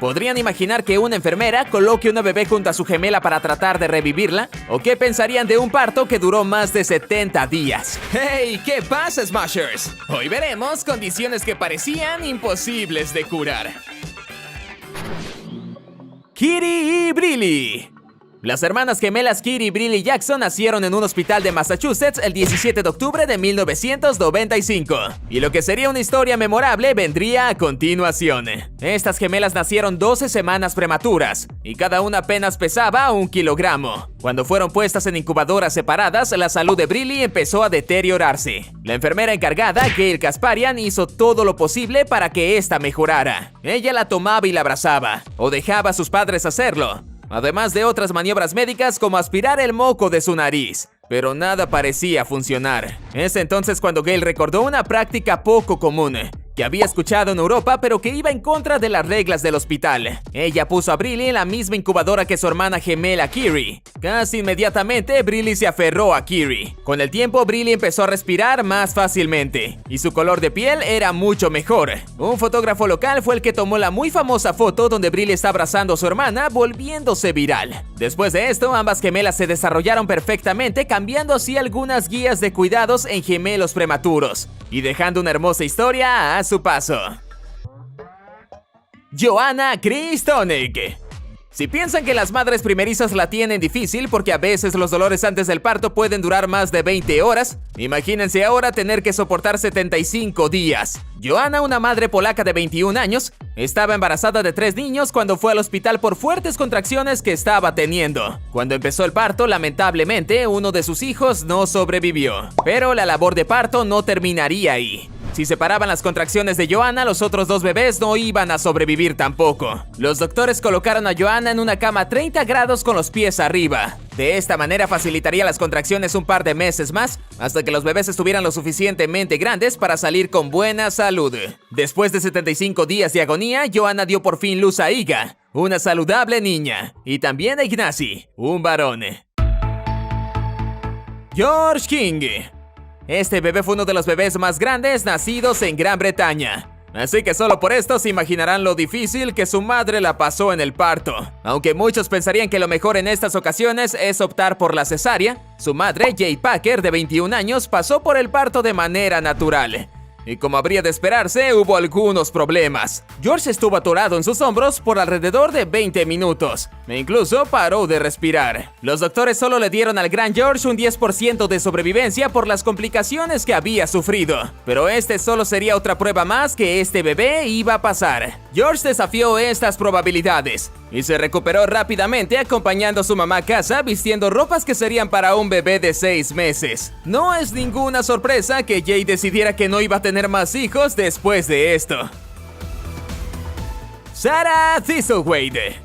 ¿Podrían imaginar que una enfermera coloque una bebé junto a su gemela para tratar de revivirla? ¿O qué pensarían de un parto que duró más de 70 días? ¡Hey! ¿Qué pasa, Smashers? Hoy veremos condiciones que parecían imposibles de curar. Kitty y Briley. Las hermanas gemelas Kitty y Briley Jackson nacieron en un hospital de Massachusetts el 17 de octubre de 1995. Y lo que sería una historia memorable vendría a continuación. Estas gemelas nacieron 12 semanas prematuras y cada una apenas pesaba 1 kilogramo. Cuando fueron puestas en incubadoras separadas, la salud de Briley empezó a deteriorarse. La enfermera encargada, Gail Kasparian, hizo todo lo posible para que esta mejorara. Ella la tomaba y la abrazaba, o dejaba a sus padres hacerlo, además de otras maniobras médicas como aspirar el moco de su nariz. Pero nada parecía funcionar. Es entonces cuando Gail recordó una práctica poco común que había escuchado en Europa, pero que iba en contra de las reglas del hospital. Ella puso a Briley en la misma incubadora que su hermana gemela Kiri. Casi inmediatamente, Briley se aferró a Kiri. Con el tiempo, Briley empezó a respirar más fácilmente y su color de piel era mucho mejor. Un fotógrafo local fue el que tomó la muy famosa foto donde Briley está abrazando a su hermana, volviéndose viral. Después de esto, ambas gemelas se desarrollaron perfectamente, cambiando así algunas guías de cuidados en gemelos prematuros y dejando una hermosa historia a su paso. Joanna Chris Tonick. Si piensan que las madres primerizas la tienen difícil porque a veces los dolores antes del parto pueden durar más de 20 horas, imagínense ahora tener que soportar 75 días. Joanna, una madre polaca de 21 años, estaba embarazada de 3 niños cuando fue al hospital por fuertes contracciones que estaba teniendo. Cuando empezó el parto, lamentablemente, uno de sus hijos no sobrevivió. Pero la labor de parto no terminaría ahí. Si se paraban las contracciones de Joanna, los otros 2 bebés no iban a sobrevivir tampoco. Los doctores colocaron a Joanna en una cama a 30 grados con los pies arriba. De esta manera facilitaría las contracciones un par de meses más, hasta que los bebés estuvieran lo suficientemente grandes para salir con buena salud. Después de 75 días de agonía, Joanna dio por fin luz a Iga, una saludable niña, y también a Ignacy, un varón. George King. Este bebé fue uno de los bebés más grandes nacidos en Gran Bretaña. Así que solo por esto se imaginarán lo difícil que su madre la pasó en el parto. Aunque muchos pensarían que lo mejor en estas ocasiones es optar por la cesárea, su madre, Jade Packer, de 21 años, pasó por el parto de manera natural. Y como habría de esperarse, hubo algunos problemas. George estuvo atorado en sus hombros por alrededor de 20 minutos, e incluso paró de respirar. Los doctores solo le dieron al gran George un 10% de sobrevivencia por las complicaciones que había sufrido. Pero este solo sería otra prueba más que este bebé iba a pasar. George desafió estas probabilidades y se recuperó rápidamente, acompañando a su mamá a casa vistiendo ropas que serían para un bebé de 6 meses. No es ninguna sorpresa que Jay decidiera que no iba a tener más hijos después de esto. Sarah Thistlethwaite.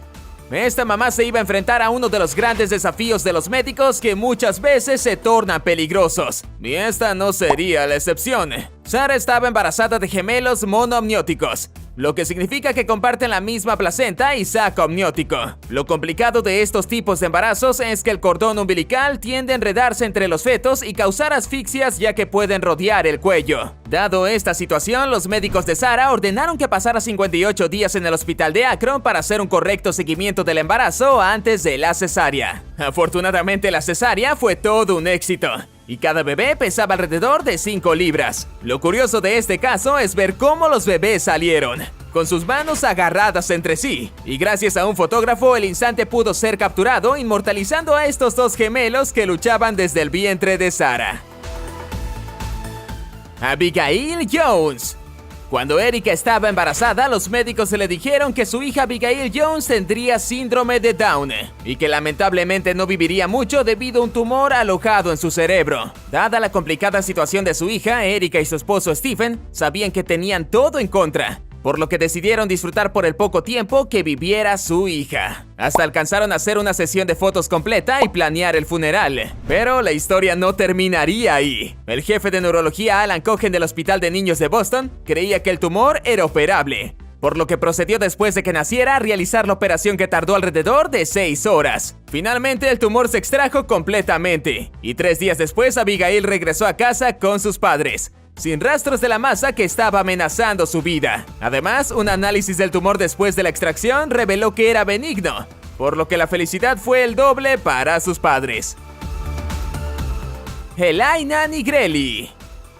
Esta mamá se iba a enfrentar a uno de los grandes desafíos de los médicos que muchas veces se tornan peligrosos, y esta no sería la excepción. Sarah estaba embarazada de gemelos monoamnióticos, lo que significa que comparten la misma placenta y saco amniótico. Lo complicado de estos tipos de embarazos es que el cordón umbilical tiende a enredarse entre los fetos y causar asfixias, ya que pueden rodear el cuello. Dado esta situación, los médicos de Sarah ordenaron que pasara 58 días en el hospital de Akron para hacer un correcto seguimiento del embarazo antes de la cesárea. Afortunadamente, la cesárea fue todo un éxito, y cada bebé pesaba alrededor de 5 libras. Lo curioso de este caso es ver cómo los bebés salieron, con sus manos agarradas entre sí, y gracias a un fotógrafo el instante pudo ser capturado, inmortalizando a estos 2 gemelos que luchaban desde el vientre de Sarah. Abigail Jones. Cuando Erika estaba embarazada, los médicos le dijeron que su hija Abigail Jones tendría síndrome de Down y que lamentablemente no viviría mucho debido a un tumor alojado en su cerebro. Dada la complicada situación de su hija, Erika y su esposo Stephen sabían que tenían todo en contra, por lo que decidieron disfrutar por el poco tiempo que viviera su hija. Hasta alcanzaron a hacer una sesión de fotos completa y planear el funeral. Pero la historia no terminaría ahí. El jefe de neurología Alan Cohen del Hospital de Niños de Boston creía que el tumor era operable, por lo que procedió después de que naciera a realizar la operación, que tardó alrededor de 6 horas. Finalmente el tumor se extrajo completamente, y 3 días después Abigail regresó a casa con sus padres. sin rastros de la masa que estaba amenazando su vida. Además, un análisis del tumor después de la extracción reveló que era benigno, por lo que la felicidad fue el doble para sus padres. Elaina Nigrelli.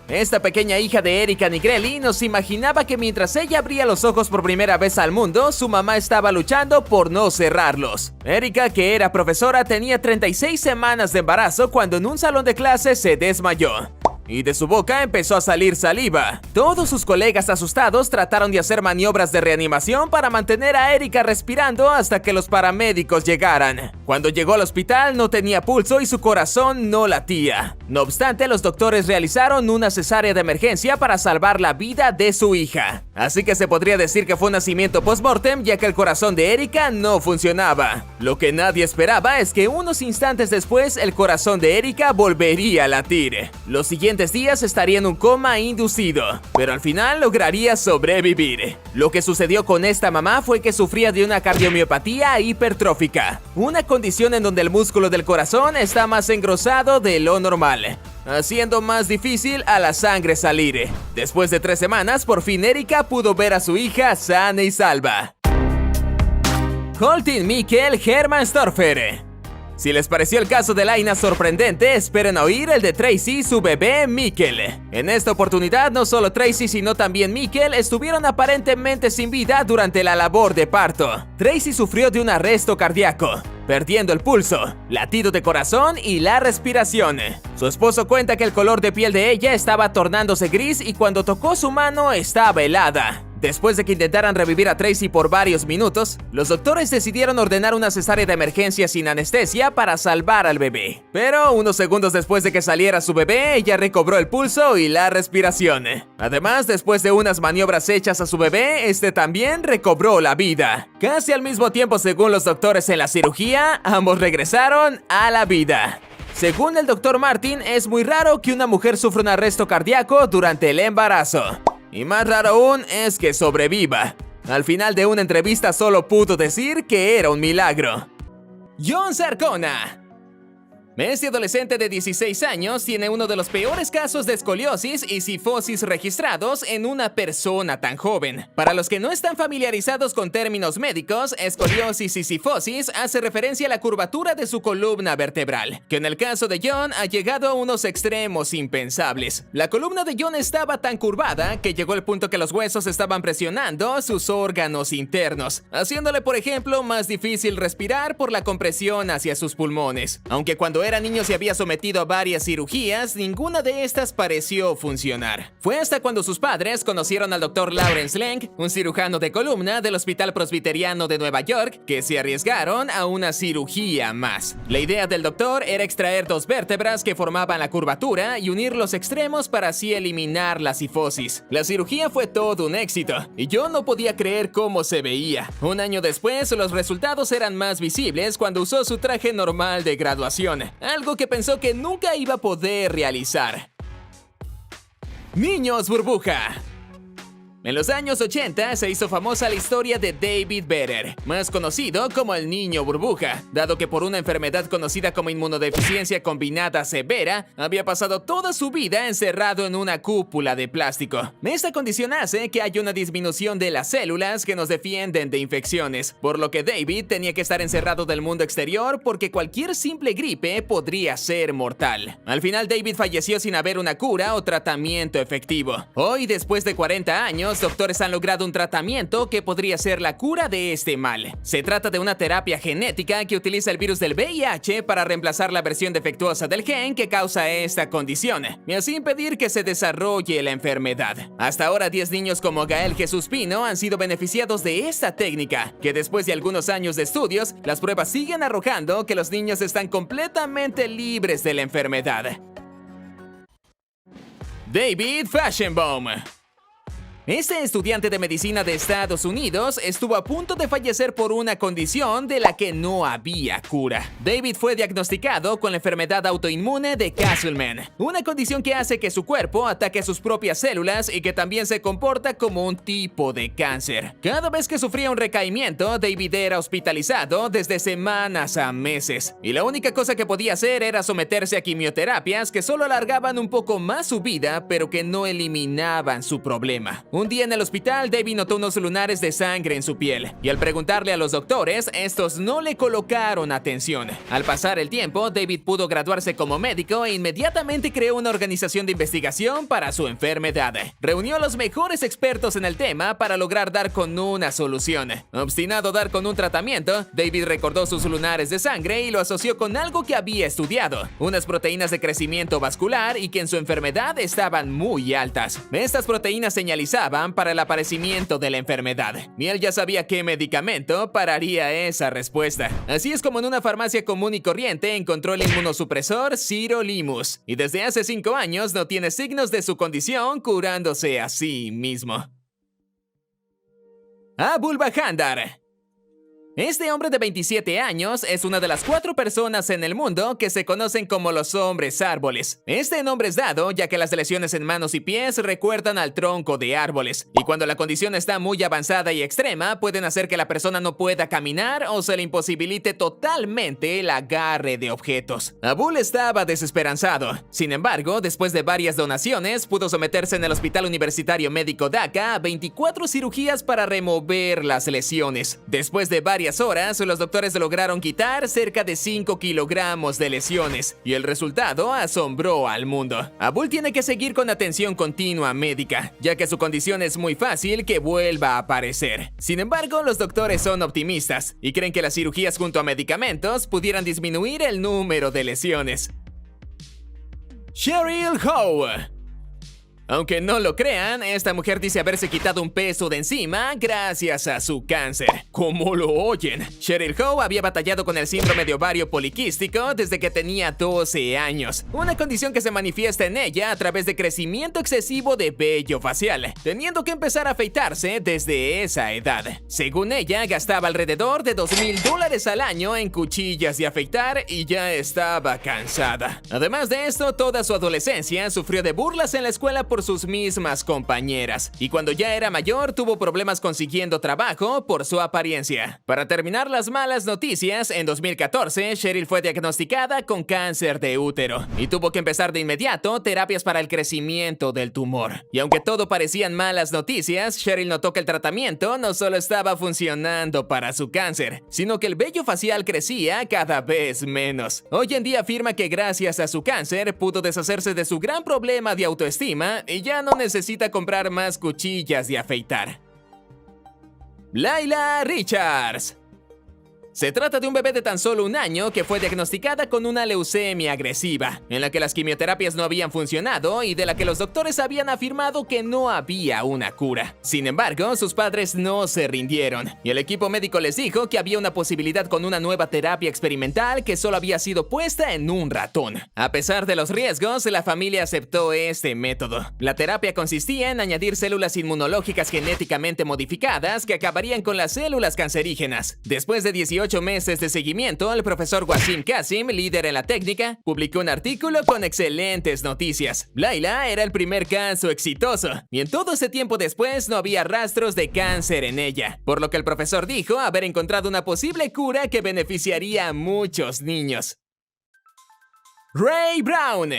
Esta pequeña hija de Erika Nigrelli nos imaginaba que mientras ella abría los ojos por primera vez al mundo, su mamá estaba luchando por no cerrarlos. Erika, que era profesora, tenía 36 semanas de embarazo cuando en un salón de clases se desmayó. Y de su boca empezó a salir saliva. Todos sus colegas asustados trataron de hacer maniobras de reanimación para mantener a Erika respirando hasta que los paramédicos llegaran. Cuando llegó al hospital no tenía pulso y su corazón no latía. No obstante, los doctores realizaron una cesárea de emergencia para salvar la vida de su hija. Así que se podría decir que fue un nacimiento post-mortem, ya que el corazón de Erika no funcionaba. Lo que nadie esperaba es que unos instantes después el corazón de Erika volvería a latir. Los siguientes días estaría en un coma inducido, pero al final lograría sobrevivir. Lo que sucedió con esta mamá fue que sufría de una cardiomiopatía hipertrófica, una condición en donde el músculo del corazón está más engrosado de lo normal, haciendo más difícil a la sangre salir. Después de 3 semanas, por fin Erika pudo ver a su hija sana y salva. Holtin Mikkel Hermannstorfer. Si les pareció el caso de Elaina sorprendente, esperen a oír el de Tracy, su bebé Mikkel. En esta oportunidad, no solo Tracy, sino también Mikkel estuvieron aparentemente sin vida durante la labor de parto. Tracy sufrió de un arresto cardíaco, perdiendo el pulso, latido de corazón y la respiración. Su esposo cuenta que el color de piel de ella estaba tornándose gris y cuando tocó su mano estaba helada. Después de que intentaran revivir a Tracy por varios minutos, los doctores decidieron ordenar una cesárea de emergencia sin anestesia para salvar al bebé. Pero unos segundos después de que saliera su bebé, ella recobró el pulso y la respiración. Además, después de unas maniobras hechas a su bebé, este también recobró la vida. Casi al mismo tiempo, según los doctores en la cirugía, ambos regresaron a la vida. Según el doctor Martin, es muy raro que una mujer sufra un arresto cardíaco durante el embarazo. Y más raro aún es que sobreviva. Al final de una entrevista solo pudo decir que era un milagro. Jon Zarcona. Este adolescente de 16 años tiene uno de los peores casos de escoliosis y cifosis registrados en una persona tan joven. Para los que no están familiarizados con términos médicos, escoliosis y cifosis hace referencia a la curvatura de su columna vertebral, que en el caso de Jon ha llegado a unos extremos impensables. La columna de Jon estaba tan curvada que llegó el punto que los huesos estaban presionando sus órganos internos, haciéndole, por ejemplo, más difícil respirar por la compresión hacia sus pulmones. Aunque cuando era niño se había sometido a varias cirugías, ninguna de estas pareció funcionar. Fue hasta cuando sus padres conocieron al Dr. Lawrence Lang, un cirujano de columna del Hospital Presbiteriano de Nueva York, que se arriesgaron a una cirugía más. La idea del doctor era extraer 2 vértebras que formaban la curvatura y unir los extremos para así eliminar la cifosis. La cirugía fue todo un éxito, y yo no podía creer cómo se veía. Un año después, los resultados eran más visibles cuando usó su traje normal de graduación, algo que pensó que nunca iba a poder realizar. Niños burbuja. En los años 80 se hizo famosa la historia de David Vedder, más conocido como el niño burbuja, dado que por una enfermedad conocida como inmunodeficiencia combinada severa, había pasado toda su vida encerrado en una cúpula de plástico. Esta condición hace que haya una disminución de las células que nos defienden de infecciones, por lo que David tenía que estar encerrado del mundo exterior porque cualquier simple gripe podría ser mortal. Al final David falleció sin haber una cura o tratamiento efectivo. Hoy, después de 40 años, doctores han logrado un tratamiento que podría ser la cura de este mal. Se trata de una terapia genética que utiliza el virus del VIH para reemplazar la versión defectuosa del gen que causa esta condición, y así impedir que se desarrolle la enfermedad. Hasta ahora 10 niños como Gael Jesús Pino han sido beneficiados de esta técnica, que después de algunos años de estudios, las pruebas siguen arrojando que los niños están completamente libres de la enfermedad. David Fashionbaum. Este estudiante de medicina de Estados Unidos estuvo a punto de fallecer por una condición de la que no había cura. David fue diagnosticado con la enfermedad autoinmune de Castleman, una condición que hace que su cuerpo ataque sus propias células y que también se comporta como un tipo de cáncer. Cada vez que sufría un recaimiento, David era hospitalizado desde semanas a meses, y la única cosa que podía hacer era someterse a quimioterapias que solo alargaban un poco más su vida, pero que no eliminaban su problema. Un día en el hospital, David notó unos lunares de sangre en su piel, y al preguntarle a los doctores, estos no le colocaron atención. Al pasar el tiempo, David pudo graduarse como médico e inmediatamente creó una organización de investigación para su enfermedad. Reunió a los mejores expertos en el tema para lograr dar con una solución. Obstinado a dar con un tratamiento, David recordó sus lunares de sangre y lo asoció con algo que había estudiado, unas proteínas de crecimiento vascular y que en su enfermedad estaban muy altas. Estas proteínas señalizaban para el aparecimiento de la enfermedad, y él ya sabía qué medicamento pararía esa respuesta. Así es como en una farmacia común y corriente encontró el inmunosupresor Sirolimus, y desde hace 5 años no tiene signos de su condición, curándose a sí mismo. Abul Bahandar. Este hombre de 27 años es una de las 4 personas en el mundo que se conocen como los hombres árboles. Este nombre es dado ya que las lesiones en manos y pies recuerdan al tronco de árboles, y cuando la condición está muy avanzada y extrema, pueden hacer que la persona no pueda caminar o se le imposibilite totalmente el agarre de objetos. Abul estaba desesperanzado. Sin embargo, después de varias donaciones, pudo someterse en el Hospital Universitario Médico Dhaka a 24 cirugías para remover las lesiones. Después de varias horas, los doctores lograron quitar cerca de 5 kilogramos de lesiones, y el resultado asombró al mundo. Abul tiene que seguir con atención continua médica, ya que su condición es muy fácil que vuelva a aparecer. Sin embargo, los doctores son optimistas y creen que las cirugías junto a medicamentos pudieran disminuir el número de lesiones. Cheryl Howe. Aunque no lo crean, esta mujer dice haberse quitado un peso de encima gracias a su cáncer. ¿Cómo lo oyen? Cheryl Howe había batallado con el síndrome de ovario poliquístico desde que tenía 12 años, una condición que se manifiesta en ella a través de crecimiento excesivo de vello facial, teniendo que empezar a afeitarse desde esa edad. Según ella, gastaba alrededor de $2,000 al año en cuchillas de afeitar y ya estaba cansada. Además de esto, toda su adolescencia sufrió de burlas en la escuela por sus mismas compañeras, y cuando ya era mayor tuvo problemas consiguiendo trabajo por su apariencia. Para terminar las malas noticias, en 2014 Cheryl fue diagnosticada con cáncer de útero y tuvo que empezar de inmediato terapias para el crecimiento del tumor. Y aunque todo parecían malas noticias, Cheryl notó que el tratamiento no solo estaba funcionando para su cáncer, sino que el vello facial crecía cada vez menos. Hoy en día afirma que gracias a su cáncer pudo deshacerse de su gran problema de autoestima y ya no necesita comprar más cuchillas de afeitar. Layla Richards. Se trata de un bebé de tan solo 1 año que fue diagnosticada con una leucemia agresiva, en la que las quimioterapias no habían funcionado y de la que los doctores habían afirmado que no había una cura. Sin embargo, sus padres no se rindieron, y el equipo médico les dijo que había una posibilidad con una nueva terapia experimental que solo había sido puesta en un ratón. A pesar de los riesgos, la familia aceptó este método. La terapia consistía en añadir células inmunológicas genéticamente modificadas que acabarían con las células cancerígenas. Después de 18 meses de seguimiento, el profesor Wasim Kasim, líder en la técnica, publicó un artículo con excelentes noticias. Layla era el primer caso exitoso, y en todo ese tiempo después no había rastros de cáncer en ella, por lo que el profesor dijo haber encontrado una posible cura que beneficiaría a muchos niños. Ray Brown.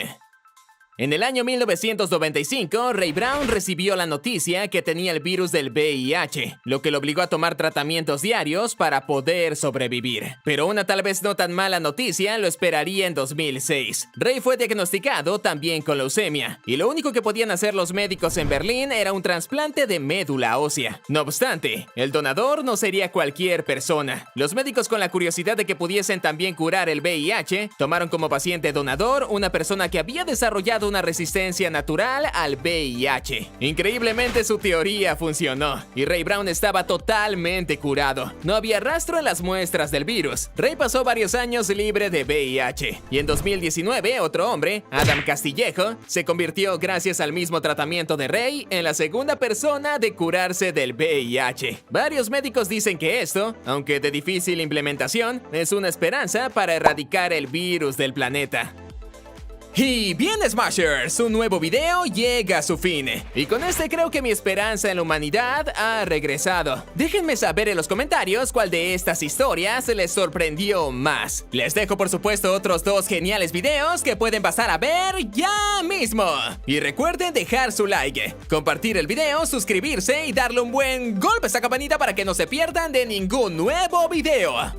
En el año 1995, Ray Brown recibió la noticia que tenía el virus del VIH, lo que lo obligó a tomar tratamientos diarios para poder sobrevivir. Pero una tal vez no tan mala noticia lo esperaría en 2006. Ray fue diagnosticado también con leucemia, y lo único que podían hacer los médicos en Berlín era un trasplante de médula ósea. No obstante, el donador no sería cualquier persona. Los médicos, con la curiosidad de que pudiesen también curar el VIH, tomaron como paciente donador una persona que había desarrollado una resistencia natural al VIH. Increíblemente su teoría funcionó, y Ray Brown estaba totalmente curado. No había rastro en las muestras del virus. Ray pasó varios años libre de VIH, y en 2019 otro hombre, Adam Castillejo, se convirtió gracias al mismo tratamiento de Ray en la segunda persona de curarse del VIH. Varios médicos dicen que esto, aunque de difícil implementación, es una esperanza para erradicar el virus del planeta. Y bien, Smashers, un nuevo video llega a su fin. Y con este creo que mi esperanza en la humanidad ha regresado. Déjenme saber en los comentarios cuál de estas historias les sorprendió más. Les dejo por supuesto otros 2 geniales videos que pueden pasar a ver ya mismo. Y recuerden dejar su like, compartir el video, suscribirse y darle un buen golpe a esa campanita para que no se pierdan de ningún nuevo video.